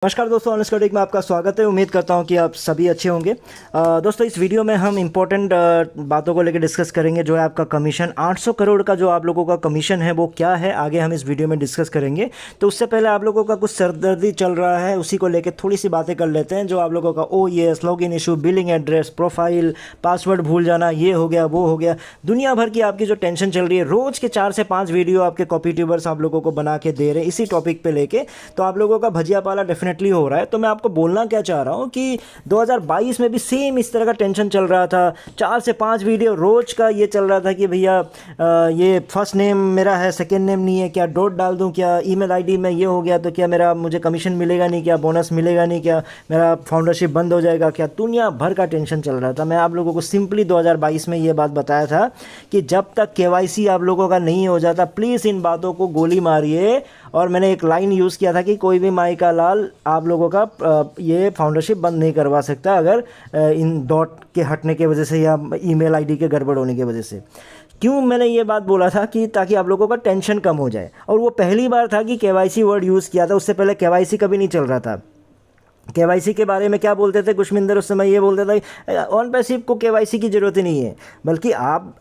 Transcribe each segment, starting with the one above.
नमस्कार दोस्तों, honest coding में आपका स्वागत है। उम्मीद करता हूं कि आप सभी अच्छे होंगे। दोस्तों, इस वीडियो में हम इम्पोर्टेंट बातों को लेकर डिस्कस करेंगे। जो है आपका कमीशन 800 करोड़ का जो आप लोगों का कमीशन है वो क्या है, आगे हम इस वीडियो में डिस्कस करेंगे। तो उससे पहले आप लोगों का कुछ सरदर्दी चल रहा है, उसी को लेकर थोड़ी सी बातें कर लेते हैं। जो आप लोगों का OES, login issue, billing address, profile, password भूल जाना, ये हो गया वो हो गया, दुनिया भर की आपकी जो टेंशन चल रही है। रोज़ के 4 से 5 वीडियो आपके कॉपी ट्यूबर्स आप लोगों को बना के दे रहे हैं इसी टॉपिक पे लेके। तो आप लोगों का भजिया पाला डेफिनेटली हो रहा है। तो मैं आपको बोलना क्या चाह रहा हूँ कि 2022 में भी सेम इस तरह का टेंशन चल रहा था। 4 से 5 वीडियो रोज का ये चल रहा था कि भैया ये फर्स्ट नेम मेरा है, सेकंड नेम नहीं है, क्या डॉट डाल दूं, क्या ईमेल आईडी में ये हो गया तो क्या मेरा मुझे कमीशन मिलेगा नहीं, क्या बोनस मिलेगा नहीं, क्या मेरा फाउंडरशिप बंद हो जाएगा, क्या दुनिया भर का टेंशन चल रहा था। मैं आप लोगों को सिंपली 2022 में ये बात बताया था कि जब तक KYC आप लोगों का नहीं हो जाता, प्लीज़ इन बातों को गोली मारिए। और मैंने एक लाइन यूज़ किया था कि कोई भी माई का लाल आप लोगों का ये फाउंडरशिप बंद नहीं करवा सकता अगर इन डॉट के हटने की वजह से या ईमेल आईडी के गड़बड़ होने की वजह से। क्यों मैंने ये बात बोला था कि ताकि आप लोगों का टेंशन कम हो जाए। और वो पहली बार था कि KYC वर्ड यूज़ किया था, उससे पहले KYC कभी नहीं चल रहा था। KYC के बारे में क्या बोलते थे कुशमिंदर उस समय, ये बोलते थे ऑन पैसिव को KYC की ज़रूरत ही नहीं है, बल्कि आप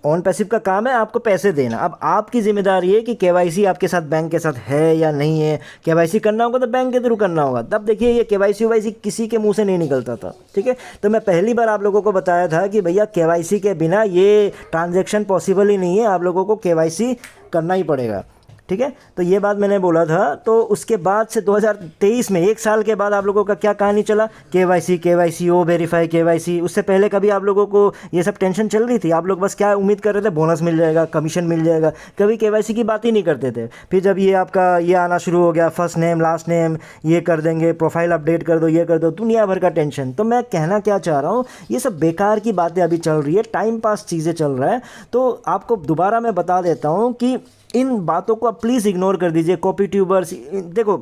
ऑन पैसिव का काम है आपको पैसे देना। अब आपकी जिम्मेदारी है कि KYC आपके साथ बैंक के साथ है या नहीं है। KYC करना होगा तो बैंक के थ्रू करना होगा। तब देखिए ये KYC किसी के मुंह से नहीं निकलता था, ठीक है। तो मैं पहली बार आप लोगों को बताया था कि भैया KYC के बिना ये ट्रांजैक्शन पॉसिबल ही नहीं है, आप लोगों को KYC करना ही पड़ेगा, ठीक है। तो ये बात मैंने बोला था। तो उसके बाद से 2023 में 1 साल के बाद आप लोगों का क्या कहानी चला, KYC ओ वेरीफाई KYC। उससे पहले कभी आप लोगों को ये सब टेंशन चल रही थी? आप लोग बस क्या उम्मीद कर रहे थे, बोनस मिल जाएगा, कमीशन मिल जाएगा, कभी KYC की बात ही नहीं करते थे। फिर जब ये आपका ये आना शुरू हो गया, फर्स्ट नेम लास्ट नेम ये कर देंगे, प्रोफाइल अपडेट कर दो, ये कर दो, दुनिया भर का टेंशन। तो मैं कहना क्या चाह रहा हूँ, ये सब बेकार की बातें अभी चल रही है, टाइम पास चीज़ें चल रहा है। तो आपको दोबारा मैं बता देता हूँ कि इन बातों को आप प्लीज़ इग्नोर कर दीजिए। कॉपी ट्यूबर्स, देखो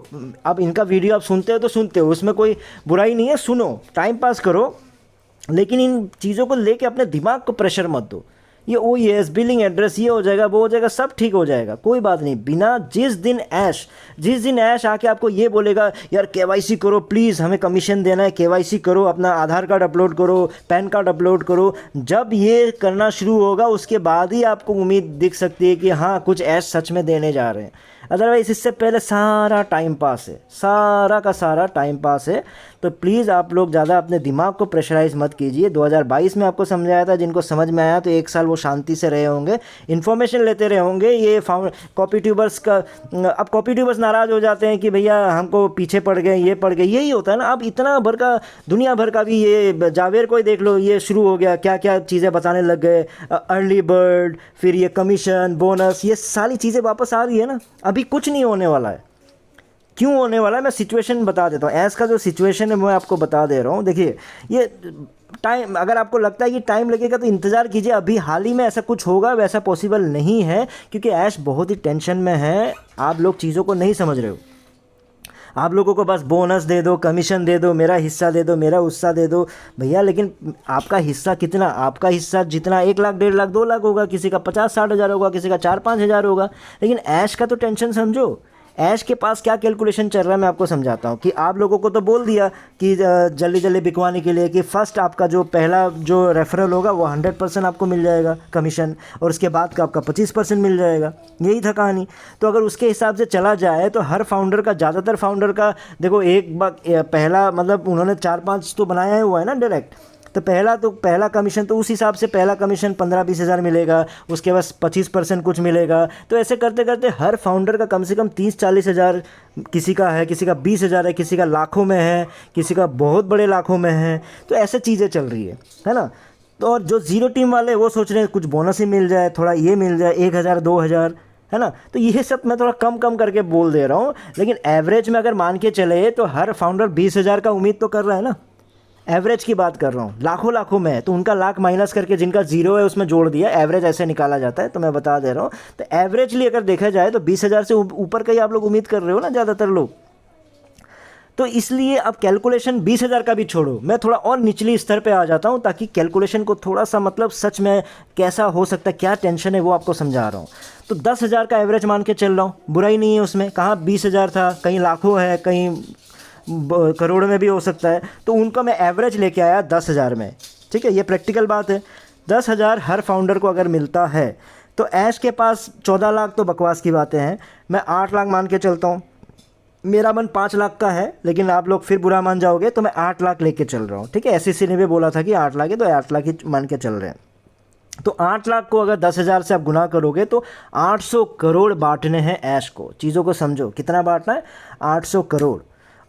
अब इनका वीडियो आप सुनते हो तो सुनते हो, उसमें कोई बुराई नहीं है, सुनो, टाइम पास करो, लेकिन इन चीज़ों को लेके अपने दिमाग को प्रेशर मत दो। ये OES, बिलिंग एड्रेस, ये हो जाएगा वो हो जाएगा, सब ठीक हो जाएगा, कोई बात नहीं। बिना जिस दिन ऐश आके आपको ये बोलेगा यार KYC करो प्लीज़, हमें कमीशन देना है, KYC करो, अपना आधार कार्ड अपलोड करो, पैन कार्ड अपलोड करो, जब ये करना शुरू होगा उसके बाद ही आपको उम्मीद दिख सकती है कि हाँ कुछ ऐश सच में देने जा रहे हैं। अदरवाइज़ इससे पहले सारा टाइम पास है, सारा का सारा टाइम पास है। तो प्लीज़ आप लोग ज़्यादा अपने दिमाग को प्रेशराइज मत कीजिए। 2022 में आपको समझाया था, जिनको समझ में आया तो 1 साल वो शांति से रहे होंगे, इन्फॉर्मेशन लेते रहे होंगे। ये कॉपी ट्यूबर्स का, अब कॉपी ट्यूबर्स नाराज़ हो जाते हैं कि भैया हमको पीछे पड़ गए, ये पड़ गए, यही होता है ना। अब इतना भर का दुनिया भर का भी, ये जावेर को ही देख लो, ये शुरू हो गया, क्या क्या चीज़ें बताने लग गए, अर्ली बर्ड, फिर ये कमीशन, बोनस, ये सारी चीज़ें वापस आ रही है ना। अभी कुछ नहीं होने वाला है। क्यों होने वाला है, मैं सिचुएशन बता देता हूँ। ऐस का जो सिचुएशन है मैं आपको बता दे रहा हूँ। देखिए ये टाइम, अगर आपको लगता है कि टाइम लगेगा तो इंतज़ार कीजिए, अभी हाल ही में ऐसा कुछ होगा, वैसा पॉसिबल नहीं है, क्योंकि ऐश बहुत ही टेंशन में है। आप लोग चीज़ों को नहीं समझ रहे हो। आप लोगों को बस बोनस दे दो, कमीशन दे दो, मेरा हिस्सा दे दो, मेरा हिस्सा दे दो भैया। लेकिन आपका हिस्सा कितना? आपका हिस्सा जितना 1 लाख, 1.5 लाख, 2 लाख होगा, किसी का 50-60 हज़ार होगा, किसी का 4-5 हज़ार होगा। लेकिन ऐश का तो टेंशन समझो। ऐश के पास क्या कैलकुलेशन चल रहा है मैं आपको समझाता हूँ। कि आप लोगों को तो बोल दिया कि जल्दी जल्दी बिकवाने के लिए कि फ़र्स्ट आपका जो पहला जो रेफरल होगा वो 100% आपको मिल जाएगा कमीशन, और उसके बाद का आपका 25% मिल जाएगा। यही था कहानी। तो अगर उसके हिसाब से चला जाए तो हर फाउंडर का, ज़्यादातर फाउंडर का देखो, एक बार पहला मतलब उन्होंने 4-5 तो बनाया हुआ है ना डायरेक्ट। तो पहला कमीशन तो उस हिसाब से पहला कमीशन 15-20 हज़ार मिलेगा, उसके बाद 25% कुछ मिलेगा। तो ऐसे करते करते हर फाउंडर का कम से कम 30-40 हज़ार किसी का है, किसी का 20 हज़ार है, किसी का लाखों में है, किसी का बहुत बड़े लाखों में है। तो ऐसे चीज़ें चल रही है ना। तो और जो ज़ीरो टीम वाले वो सोच रहे हैं कुछ बोनस ही मिल जाए, थोड़ा ये मिल जाए, 1,000 2,000, है ना। तो ये सब मैं थोड़ा कम कम करके बोल दे रहा हूँ। लेकिन एवरेज में अगर मान के चले तो हर फाउंडर 20 हज़ार का उम्मीद तो कर रहा है ना। एवरेज की बात कर रहा हूँ, लाखों में है तो उनका लाख माइनस करके जिनका जीरो है उसमें जोड़ दिया, एवरेज ऐसे निकाला जाता है। तो मैं बता दे रहा हूँ, तो एवरेजली अगर देखा जाए तो 20 हज़ार से ऊपर का ही आप लोग उम्मीद कर रहे हो ना ज़्यादातर लोग। तो इसलिए अब कैलकुलेशन 20 हज़ार का भी छोड़ो, मैं थोड़ा और निचली स्तर पे आ जाता हूँ ताकि कैलकुलेशन को थोड़ा सा मतलब सच में कैसा हो सकता है, क्या टेंशन है वो आपको समझा रहा हूँ। तो 10 हज़ार का एवरेज मान के चल रहा हूँ, बुराई नहीं है उसमें। कहाँ 20 हज़ार था, कहीं लाखों है, कहीं करोड़ में भी हो सकता है। तो उनका मैं एवरेज लेके आया 10,000 में, ठीक है, ये प्रैक्टिकल बात है। 10,000 हर फाउंडर को अगर मिलता है तो ऐश के पास 14 लाख तो बकवास की बातें हैं। मैं 8 लाख मान के चलता हूँ, मेरा मन 5 लाख का है, लेकिन आप लोग फिर बुरा मान जाओगे, तो मैं 8 लाख लेके चल रहा हूँ, ठीक है। SEC ने भी बोला था कि 8 लाख है, तो 8 लाख ही मान के चल रहे हैं। तो 8 लाख को अगर 10,000 से आप गुना करोगे तो 800 करोड़ बांटने हैं ऐश को। चीज़ों को समझो, कितना बांटना है, 800 करोड़।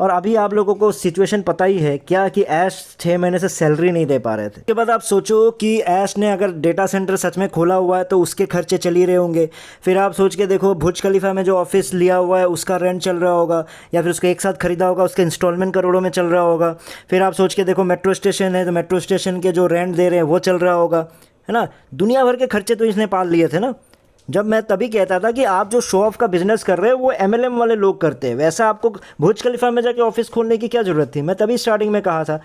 और अभी आप लोगों को सिचुएशन पता ही है क्या, कि ऐश 6 महीने से सैलरी नहीं दे पा रहे थे। उसके बाद आप सोचो कि ऐश ने अगर डेटा सेंटर सच में खोला हुआ है तो उसके खर्चे चल ही रहे होंगे। फिर आप सोच के देखो, बुर्ज खलीफा में जो ऑफिस लिया हुआ है उसका रेंट चल रहा होगा, या फिर उसको एक साथ खरीदा होगा, उसका इंस्टॉलमेंट करोड़ों में चल रहा होगा। फिर आप सोच के देखो, मेट्रो स्टेशन है तो मेट्रो स्टेशन के जो रेंट दे रहे हैं वो चल रहा होगा, है ना। दुनिया भर के खर्चे तो इसने पाल लिए थे ना। जब मैं तभी कहता था कि आप जो शो ऑफ का बिजनेस कर रहे हो वो MLM वाले लोग करते हैं, वैसा आपको बुर्ज खलीफा में जाके ऑफिस खोलने की क्या ज़रूरत थी। मैं तभी स्टार्टिंग में कहा था,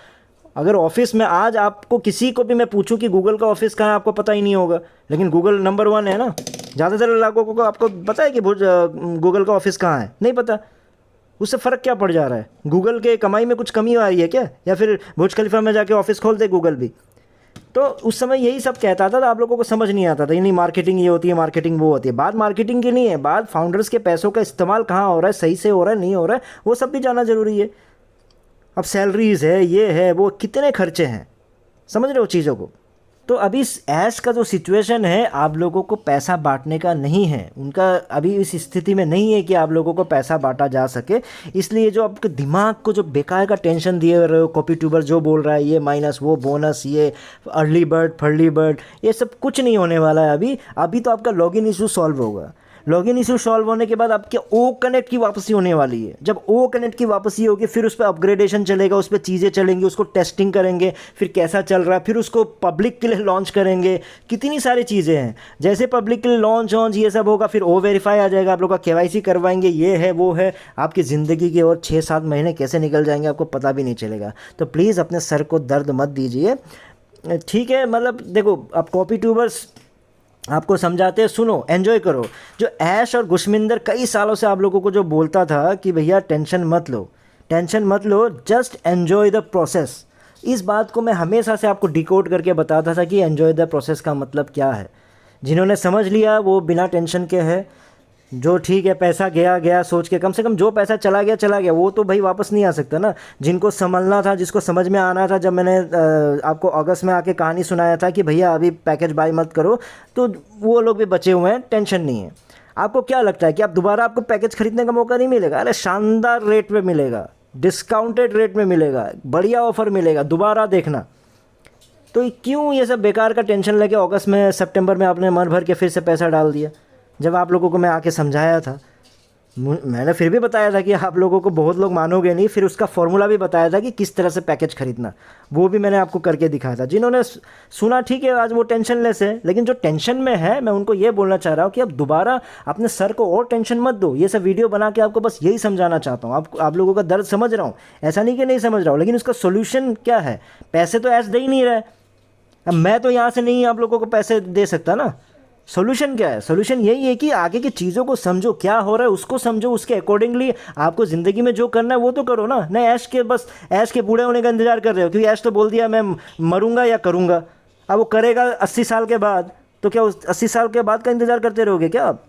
अगर ऑफिस में आज आपको किसी को भी मैं पूछूं कि गूगल का ऑफिस कहाँ है, आपको पता ही नहीं होगा, लेकिन गूगल नंबर 1 है ना। ज़्यादातर लोगों को आपको पता है कि गूगल का ऑफिस कहाँ है, नहीं पता। उससे फ़र्क क्या पड़ जा रहा है, गूगल के कमाई में कुछ कमी आ रही है क्या, या फिर बुर्ज खलीफा में जाके ऑफिस खोल दे गूगल भी। तो उस समय यही सब कहता था, तो आप लोगों को समझ नहीं आता था, यानी मार्केटिंग ये होती है, मार्केटिंग वो होती है। बात मार्केटिंग की नहीं है, बात फाउंडर्स के पैसों का इस्तेमाल कहाँ हो रहा है, सही से हो रहा है नहीं हो रहा है, वो सब भी जानना ज़रूरी है। अब सैलरीज़ है, ये है वो, कितने खर्चे हैं, समझ रहे हो चीज़ों को। तो अभी इस ऐश का जो सिचुएशन है, आप लोगों को पैसा बांटने का नहीं है, उनका अभी इस स्थिति में नहीं है कि आप लोगों को पैसा बांटा जा सके। इसलिए जो आपके दिमाग को जो बेकार का टेंशन दिए रहे हो, कॉपी ट्यूबर जो बोल रहा है ये माइनस वो बोनस, ये अर्ली बर्ड फर्ली बर्ड, ये सब कुछ नहीं होने वाला है। अभी तो आपका लॉगिन इशू सॉल्व होगा। लॉगिन इशू सॉल्व होने के बाद आपके ओ कनेक्ट की वापसी होने वाली है। जब ओ कनेक्ट की वापसी होगी, फिर उस पर अपग्रेडेशन चलेगा, उस पर चीज़ें चलेंगी, उसको टेस्टिंग करेंगे, फिर कैसा चल रहा है, फिर उसको पब्लिक के लिए लॉन्च करेंगे। कितनी सारी चीज़ें हैं, जैसे पब्लिक के लिए लॉन्च ये सब होगा, फिर ओ वेरीफाई आ जाएगा, आप लोग का KYC करवाएंगे, ये है वो है। आपकी ज़िंदगी के और 6-7 महीने कैसे निकल जाएंगे आपको पता भी नहीं चलेगा। तो प्लीज़ अपने सर को दर्द मत दीजिए, ठीक है। मतलब देखो, अब कॉपी ट्यूबर्स आपको समझाते हैं, सुनो, एंजॉय करो। जो ऐश और गुशमिंदर कई सालों से आप लोगों को जो बोलता था कि भैया टेंशन मत लो, टेंशन मत लो, जस्ट एन्जॉय द प्रोसेस, इस बात को मैं हमेशा से आपको डिकोड करके बताता था कि एन्जॉय द प्रोसेस का मतलब क्या है। जिन्होंने समझ लिया वो बिना टेंशन के है। जो ठीक है, पैसा गया गया सोच के, कम से कम जो पैसा चला गया वो तो भाई वापस नहीं आ सकता ना। जिनको संभलना था, जिसको समझ में आना था, जब मैंने आपको अगस्त में आके कहानी सुनाया था कि भैया अभी पैकेज बाय मत करो, तो वो लोग भी बचे हुए हैं, टेंशन नहीं है। आपको क्या लगता है कि आप दोबारा आपको पैकेज खरीदने का मौका नहीं मिलेगा? अरे शानदार रेट पे मिलेगा, डिस्काउंटेड रेट में मिलेगा, बढ़िया ऑफर मिलेगा, दोबारा देखना। तो क्यों ये सब बेकार का टेंशन लेके अगस्त में सितंबर में आपने मन भर के फिर से पैसा डाल दिया? जब आप लोगों को मैं आके समझाया था, मैंने फिर भी बताया था कि आप लोगों को, बहुत लोग मानोगे नहीं, फिर उसका फॉर्मूला भी बताया था कि किस तरह से पैकेज खरीदना, वो भी मैंने आपको करके दिखाया था। जिन्होंने सुना ठीक है, आज वो टेंशन लेस है, लेकिन जो टेंशन में है, मैं उनको ये बोलना चाह रहा हूँ कि अब दोबारा अपने सर को और टेंशन मत दो। ये सब वीडियो बना के आपको बस यही समझाना चाहता हूँ। आप लोगों का दर्द समझ रहा हूँ, ऐसा नहीं कि नहीं समझ रहा हूँ, लेकिन उसका सोल्यूशन क्या है? पैसे तो ऐसे दे ही नहीं रहे, अब मैं तो यहाँ से नहीं आप लोगों को पैसे दे सकता ना। सोल्यूशन क्या है? सोल्यूशन यही है कि आगे की चीज़ों को समझो, क्या हो रहा है उसको समझो, उसके अकॉर्डिंगली आपको ज़िंदगी में जो करना है वो तो करो ना। नहीं ऐश के, बस ऐश के बूढ़े होने का इंतज़ार कर रहे हो, क्योंकि ऐश तो बोल दिया मैं मरूंगा या करूंगा। अब वो करेगा 80 साल के बाद, तो क्या उस 80 साल के बाद का इंतज़ार करते रहोगे क्या आप?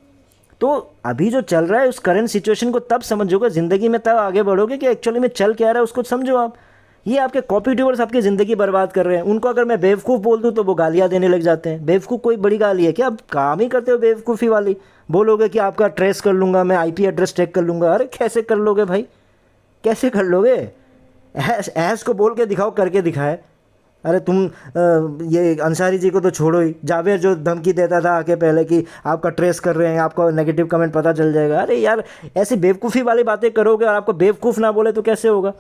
तो अभी जो चल रहा है उस करंट सिचुएशन को तब समझोगे ज़िंदगी में, तब आगे बढ़ोगे कि एक्चुअली में चल क्या रहा है उसको समझो आप। ये आपके कॉपी ट्यूबर्स आपकी ज़िंदगी बर्बाद कर रहे हैं। उनको अगर मैं बेवकूफ़ बोल दूँ तो वो गालियाँ देने लग जाते हैं। बेवकूफ़ कोई बड़ी गाली है क्या? आप काम ही करते हो बेवकूफ़ी वाली। बोलोगे कि आपका ट्रेस कर लूँगा मैं, IP एड्रेस ट्रैक कर लूँगा। अरे कैसे कर लोगे भाई, कैसे कर लोगे? ऐस को बोल के दिखाओ, करके दिखाए। अरे तुम ये अंसारी जी को तो छोड़ो ही, जावेद जो धमकी देता था आके पहले कि आपका ट्रेस कर रहे हैं, आपका नेगेटिव कमेंट पता चल जाएगा। अरे यार, ऐसी बेवकूफ़ी वाली बातें करोगे और आपको बेवकूफ़ ना बोले तो कैसे होगा?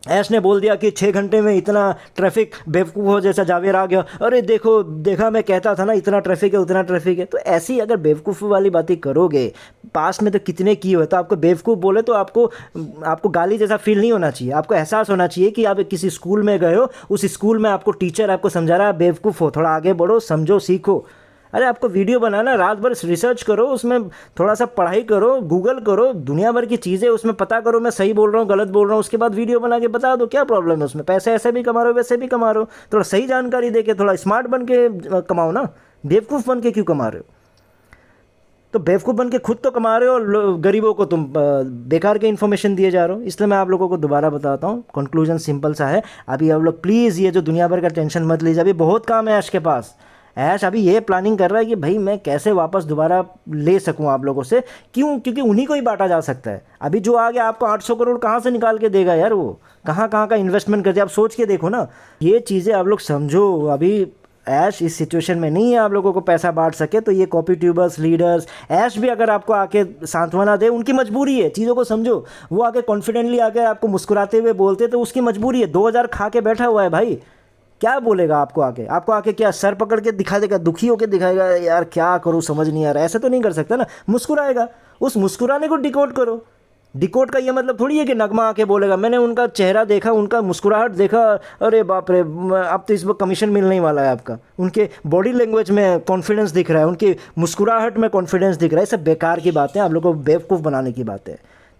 ऐश ने बोल दिया कि 6 घंटे में इतना ट्रैफिक, बेवकूफ़ हो जैसा जावेद आ गया, अरे देखो देखा मैं कहता था ना, इतना ट्रैफिक है उतना ट्रैफिक है। तो ऐसी अगर बेवकूफ़ी वाली बातें करोगे, पास में तो कितने की हो, तो आपको बेवकूफ़ बोले तो आपको गाली जैसा फील नहीं होना चाहिए। आपको एहसास होना चाहिए कि आप किसी स्कूल में गए हो, उस स्कूल में आपको टीचर आपको समझा रहा है बेवकूफ़ हो, थोड़ा आगे बढ़ो, समझो, सीखो। अरे आपको वीडियो बनाना, रात भर रिसर्च करो, उसमें थोड़ा सा पढ़ाई करो, गूगल करो, दुनिया भर की चीज़ें उसमें पता करो, मैं सही बोल रहा हूँ गलत बोल रहा हूँ, उसके बाद वीडियो बना के बता दो, क्या प्रॉब्लम है उसमें। पैसे ऐसे भी कमा रहे हो, वैसे भी कमा रहे हो, थोड़ा सही जानकारी दे के, थोड़ा स्मार्ट बन के कमाओ ना, बेवकूफ़ बन के क्यों कमा रहे हो। तो बेवकूफ़ बन के खुद तो कमा रहे हो और गरीबों को तुम बेकार के इन्फॉर्मेशन दिए जा रहे हो। इसलिए मैं आप लोगों को दोबारा बताता हूँ, कंक्लूजन सिंपल सा है। अभी आप लोग प्लीज़ ये जो दुनिया भर का टेंशन मत लीजिए, अभी बहुत काम है ऐश के पास। ऐश अभी ये प्लानिंग कर रहा है कि भाई मैं कैसे वापस दोबारा ले सकूं आप लोगों से। क्यों? क्योंकि उन्हीं को ही बांटा जा सकता है। अभी जो आ गया आपको 800 करोड़ कहाँ से निकाल के देगा यार, वो कहाँ कहाँ का इन्वेस्टमेंट करते, आप सोच के देखो ना। ये चीज़ें आप लोग समझो। अभी ऐश इस सिचुएशन में नहीं है आप लोगों को पैसा बांट सके, तो ये कॉपी ट्यूबर्स लीडर्स, ऐश भी अगर आपको आके सांत्वना दे, उनकी मजबूरी है, चीज़ों को समझो। वो आके कॉन्फिडेंटली आके आपको मुस्कुराते हुए बोलते तो उसकी मजबूरी है। 2000 खा के बैठा हुआ है भाई, क्या बोलेगा आपको आके? आपको आके क्या सर पकड़ के दिखा देगा, दुखी होकर दिखाएगा यार क्या करूँ समझ नहीं आ रहा? ऐसे तो नहीं कर सकता ना, मुस्कुराएगा। उस मुस्कुराने को डिकोड करो। डिकोड का ये मतलब थोड़ी है कि नगमा आके बोलेगा। मैंने उनका चेहरा देखा, उनका मुस्कुराहट देखा, अरे बाप रे, अब तो इस वक्त कमीशन मिलने ही वाला है आपका। उनके बॉडी लैंग्वेज में कॉन्फिडेंस दिख रहा है, उनकी मुस्कुराहट में कॉन्फिडेंस दिख रहा है। ये सब बेकार की बातें, आप लोगों को बेवकूफ़ बनाने की बातें।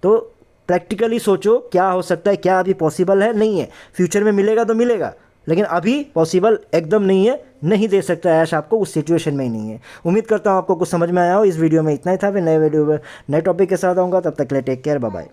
तो प्रैक्टिकली सोचो क्या हो सकता है, क्या अभी पॉसिबल है, नहीं है। फ्यूचर में मिलेगा तो मिलेगा, लेकिन अभी पॉसिबल एकदम नहीं है, नहीं दे सकता ऐश आपको, उस सिचुएशन में ही नहीं है। उम्मीद करता हूँ आपको कुछ समझ में आया हो। इस वीडियो में इतना ही था। फिर नए वीडियो में नए टॉपिक के साथ आऊँगा, तब तक के लिए टेक केयर, बाय बाय।